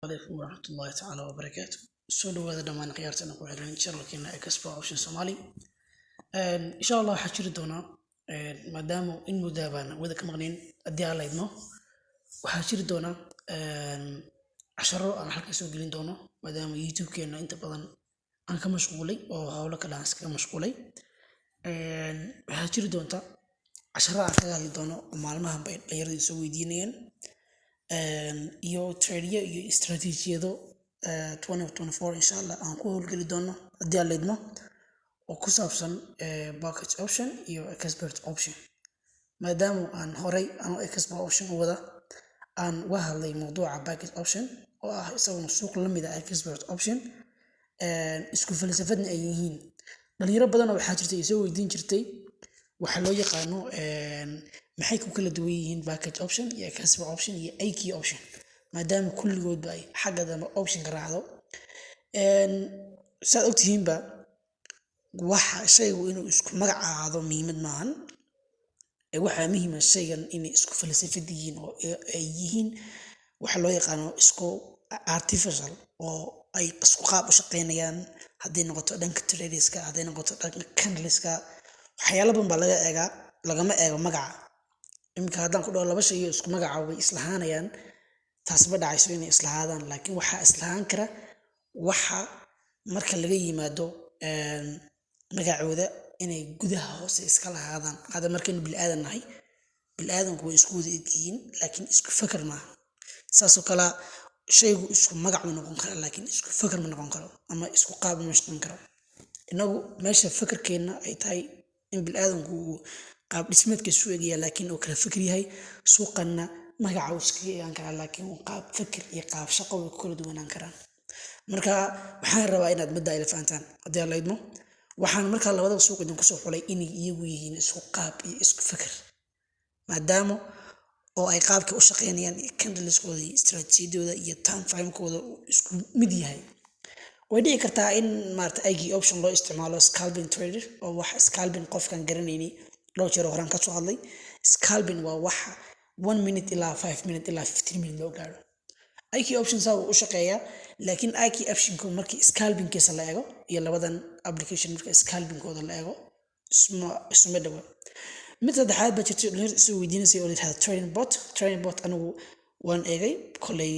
عليكم ورحمة الله تعالى وبركاته. سولو هذا دمان قيارتنا كوحدنا إن شاء الله كنا إكسبو أوشن سومالي. إن شاء الله حجر دونا ما داموا إن مدابنا وإذا كمغنين أدي على إدمه وحجر دونا عشرة أنا حكي سوق لين دونا ما دام يوتيوب كنا أنت بدن أنا كمشغولي أو هؤلاء كلامس كمشغولي حجر دونتا عشرة أكثر دونا ومعلومة بين يرد يسوي دينين iyo trade iyo istaraatiijiyado 2024 insha Allah aan ku howlgali doono hadii aan leedmo oo ku saabsan package option iyo expert option maadaama aan horay aan expert option wada aan wahalay mawduuca package option oo ah isagoo suuq la mid ah expert option isku falsafadna ay yihiin dhalinyaro badan oo waxa jirtay isoo weydiin jirtay waxa loo yaqaano maxay ku kala duwan yihiin package option iyo expert option iyo IQ option maadaama kulligood ay xagga dambe option ka raacdo saad ogtihiin ba waxa shaygu inuu isku magacaado muhiimad maahan waxa muhiim ah shaygan inay isku falsafad yihiin oo ay yihiin waxa loo yaqaano isku artificial oo ay isku qaab u shaqeynayaan haddii noqoto dhanka traderska haddii noqoto dhanka candleska waxyaalo badan baa laga eega lagama eego magaca imika haddaan ku dhaho laba shay isku magaca way islahaanayaan taas ba dhacayso inay islahaadaan laakiin waxa islahaan kara waxa marka laga yimaado magacooda inay gudaha hoose iska lahaadaan hada markaynu bilaadan nahay bilaadanku way isku wada yihiin laakiin isku fakar maaha saasoo kala shaygu isku magac ma noqon karo laakiin isku fakar ma noqon karo ama isku qaab ma noqon karo inagu meesha fakarkeena ay tahay in bilaadanku qaab dhismeedkiisu eegaya laakiin oo kala fikir yahay suuqana magaca uu iska yeelan kara laakiin uu qaab fikir iyo qaab shaqo way kala duwanaan karaan marka waxaan rabaa inaad midda ila fahantaan hadii la idmo waxaan marka labada suuq idin ku soo xulay in iyagu yihiin isku qaab iyo isku fikir maadaama oo ay qaabka u shaqeynayaan candleskooda iyo istaraatiijiyadooda iyo time frame-kooda isku mid yahay way dhici kartaa in maarta IG option loo isticmaalo scalping trader oo wax scalping qofkan garanayni loo jiro horan ka soo hadlay scalping waa waxa 1 minute ilaa 5 minute ilaa 15 minute loo gaaro IQ option saa u shaqeeyaa laakiin IQ option ku markii scalping kiisa la eego iyo labadan application markii scalping kooda la eego isma dhawa mid saddexaad ba jirtay dhalinyarada isoo weydiinaysa oo leeyahay trading bot anigu waan eegay kolay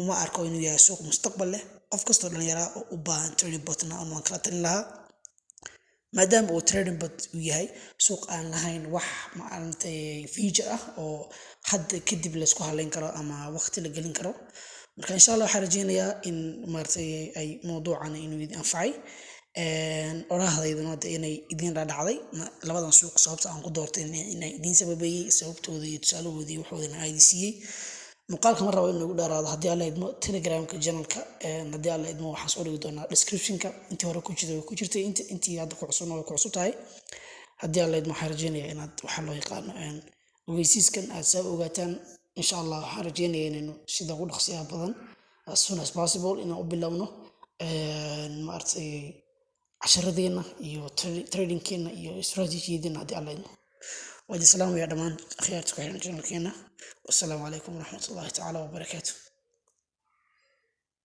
uma arko inuu yahay suuq mustaqbal leh qof kasta dhalinyaro u baahan trading botna aan kala talin lahaa maadaama uu trading bot uu yahay suuq aan lahayn wax maarantay feature ah oo hadda kadib la isku haleyn karo ama waqti la gelin karo marka insha Allah waxaan rajeynayaa in maartay ay mawduucan inuu idin anfacay oraahdayduna inay idin dhacday labadan suuq sababta aan ku doortay inay idin sababayay sababtooda iyo tusaalahooda iyo waxoodana ay siiyay muuqaalka mar rabo in lagu dheeraado haddii alla idmo telegramka channelka haddii alla idmo waxaan soo dhigi doonaa descriptionka intii hore ku jirtay intii hadda ku cusubna way ku cusub tahay haddii alla idmo waxaan rajeynayaa inaad waxaa loo yaqaano ogeysiiskan aad soo ogaataan insha Allah waxaan rajeynayaa inaynu sida ugu dhaqsiyaha badan as soon as possible inaan u bilowno maartay casharadeenna iyo tradingkeena iyo istaraatiijiyadeena haddii alla idmo وادي السلام يا دمان خيارتك على channelkeena والسلام عليكم ورحمة الله تعالى وبركاته